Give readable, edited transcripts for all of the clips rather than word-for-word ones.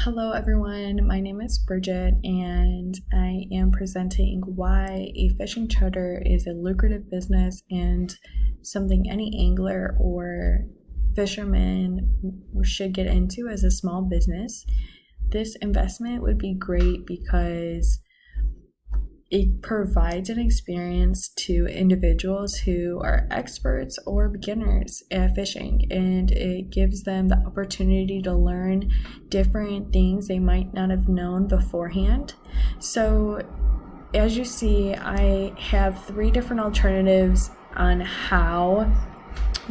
Hello everyone, my name is Bridget and I am presenting why a fishing charter is a lucrative business and something any angler or fisherman should get into as a small business. This investment would be great because it provides an experience to individuals who are experts or beginners at fishing, and it gives them the opportunity to learn different things they might not have known beforehand. So as you see, I have 3 different alternatives on how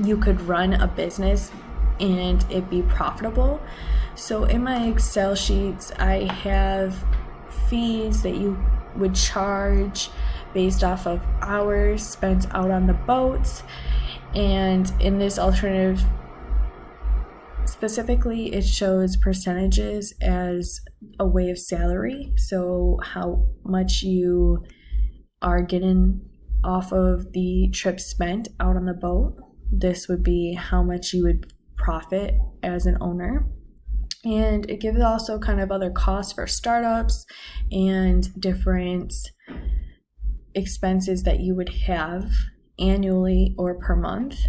you could run a business and it be profitable. So in my Excel sheets, I have fees that you would charge based off of hours spent out on the boats, and in this alternative specifically it shows percentages as a way of salary, so how much you are getting off of the trip spent out on the boat. This would be how much you would profit as an owner. And it gives also kind of other costs for startups and different expenses that you would have annually or per month.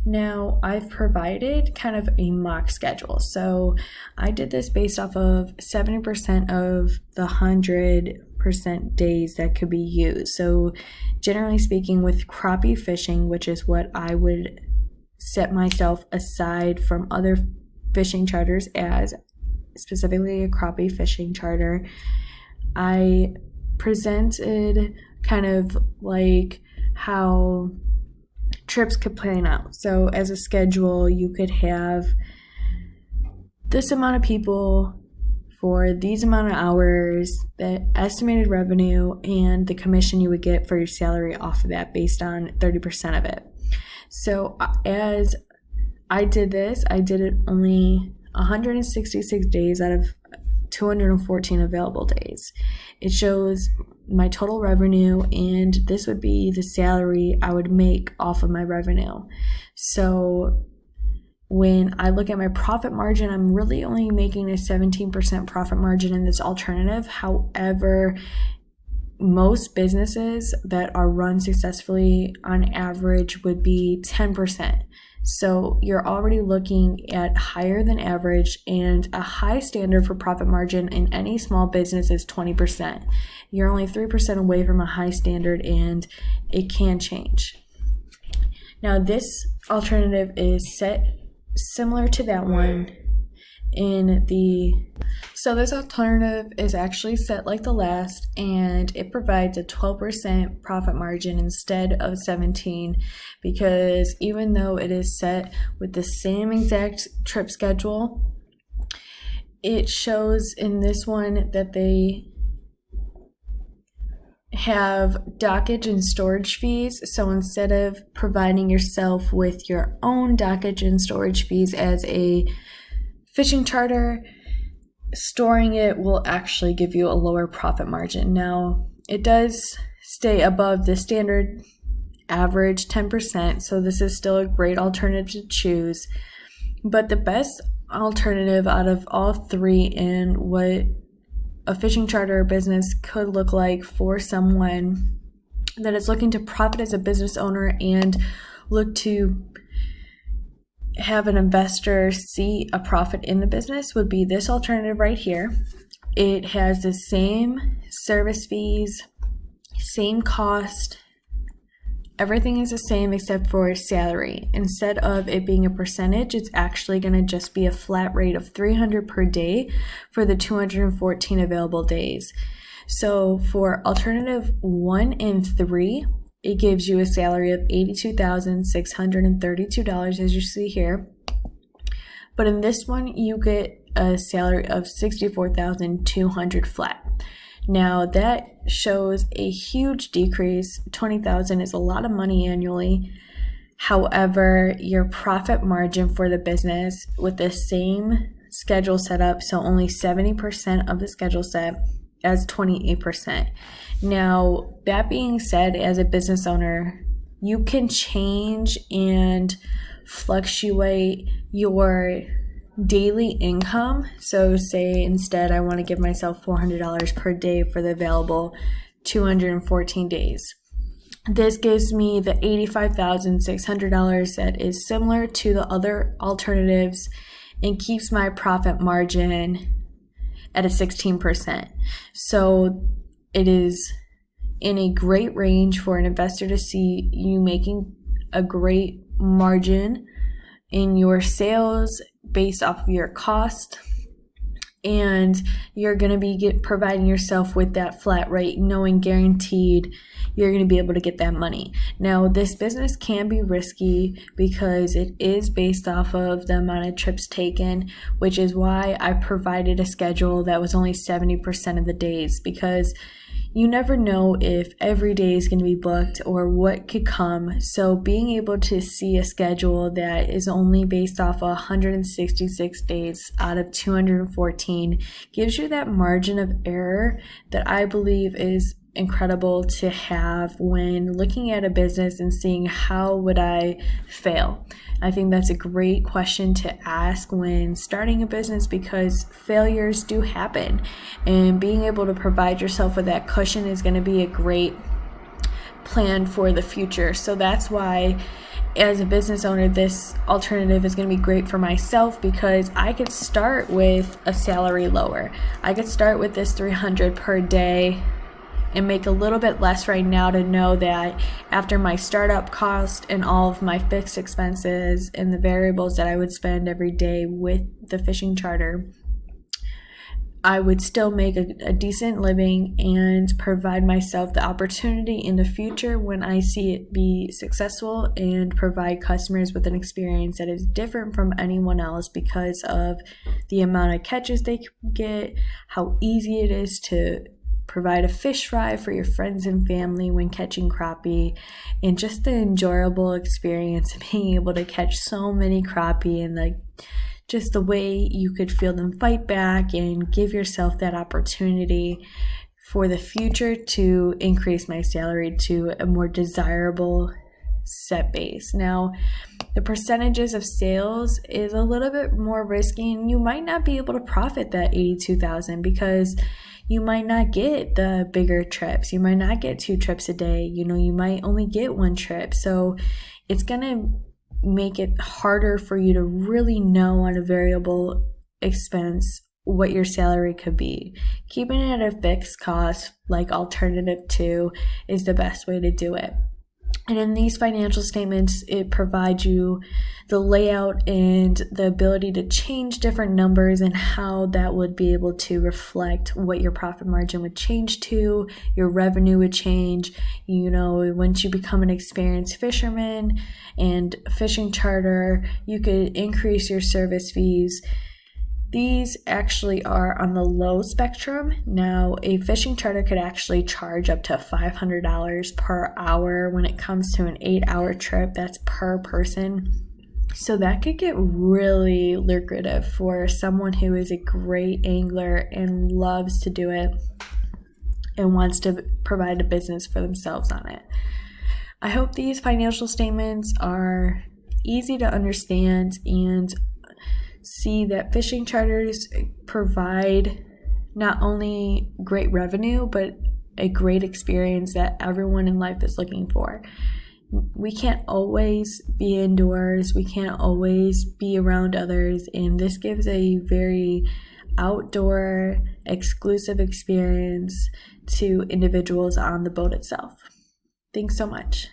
Now, I've provided kind of a mock schedule. So I did this based off of 70% of the 100% days that could be used. So generally speaking, with crappie fishing, which is what I would set myself aside from other fishing charters as, specifically a crappie fishing charter, I presented kind of like how trips could plan out. So as a schedule, you could have this amount of people for these amount of hours, the estimated revenue, and the commission you would get for your salary off of that based on 30% of it. So as I did this, I did it only 166 days out of 214 available days. It shows my total revenue, and this would be the salary I would make off of my revenue. So when I look at my profit margin, I'm really only making a 17% profit margin in this alternative. However, most businesses that are run successfully on average would be 10%. So you're already looking at higher than average, and a high standard for profit margin in any small business is 20%. You're only 3% away from a high standard, and it can change. Now this alternative is set similar to that one so this alternative is actually set like the last, and it provides a 12% profit margin instead of 17, because even though it is set with the same exact trip schedule, it shows in this one that they have dockage and storage fees. So instead of providing yourself with your own dockage and storage fees as a fishing charter, storing it will actually give you a lower profit margin. Now, it does stay above the standard average 10%, so this is still a great alternative to choose. But the best alternative out of all 3 in what a fishing charter business could look like for someone that is looking to profit as a business owner and look to have an investor see a profit in the business would be this alternative right here. It has the same service fees, same cost, everything is the same except for salary. Instead of it being a percentage, it's actually going to just be a flat rate of $300 per day for the 214 available days. So for alternative 1 and 3, it gives you a salary of $82,632, as you see here. But in this one, you get a salary of $64,200 flat. Now that shows a huge decrease. $20,000 is a lot of money annually. However, your profit margin for the business with the same schedule set up, so only 70% of the schedule set, as 28%. Now, that being said, as a business owner, you can change and fluctuate your daily income. So say instead I want to give myself $400 per day for the available 214 days. This gives me the $85,600 that is similar to the other alternatives and keeps my profit margin at a 16%. So it is in a great range for an investor to see you making a great margin in your sales based off of your cost, and you're going to be providing yourself with that flat rate, knowing guaranteed you're going to be able to get that money. Now, this business can be risky because it is based off of the amount of trips taken, which is why I provided a schedule that was only 70% of the days, because you never know if every day is going to be booked or what could come. So being able to see a schedule that is only based off 166 days out of 214 gives you that margin of error that I believe is incredible to have when looking at a business and seeing how would I fail. I think that's a great question to ask when starting a business, because failures do happen, and being able to provide yourself with that cushion is going to be a great plan for the future. So that's why as a business owner, this alternative is going to be great for myself, because I could start with a salary lower. I could start with this $300 per day and make a little bit less right now to know that after my startup cost and all of my fixed expenses and the variables that I would spend every day with the fishing charter, I would still make a decent living and provide myself the opportunity in the future when I see it be successful and provide customers with an experience that is different from anyone else because of the amount of catches they get, how easy it is to provide a fish fry for your friends and family when catching crappie, and just the enjoyable experience of being able to catch so many crappie, and just the way you could feel them fight back and give yourself that opportunity for the future to increase my salary to a more desirable set base. Now, the percentages of sales is a little bit more risky, and you might not be able to profit that $82,000 because you might not get the bigger trips. You might not get 2 trips a day. You might only get 1 trip. So it's going to make it harder for you to really know on a variable expense what your salary could be. Keeping it at a fixed cost, like alternative 2, is the best way to do it. And in these financial statements, it provides you the layout and the ability to change different numbers and how that would be able to reflect what your profit margin would change to, your revenue would change. Once you become an experienced fisherman and fishing charter, you could increase your service fees. These actually are on the low spectrum. Now, a fishing charter could actually charge up to $500 per hour when it comes to an 8-hour trip. That's per person. So that could get really lucrative for someone who is a great angler and loves to do it and wants to provide a business for themselves on it. I hope these financial statements are easy to understand and see that fishing charters provide not only great revenue, but a great experience that everyone in life is looking for. We can't always be indoors. We can't always be around others. And this gives a very outdoor, exclusive experience to individuals on the boat itself. Thanks so much.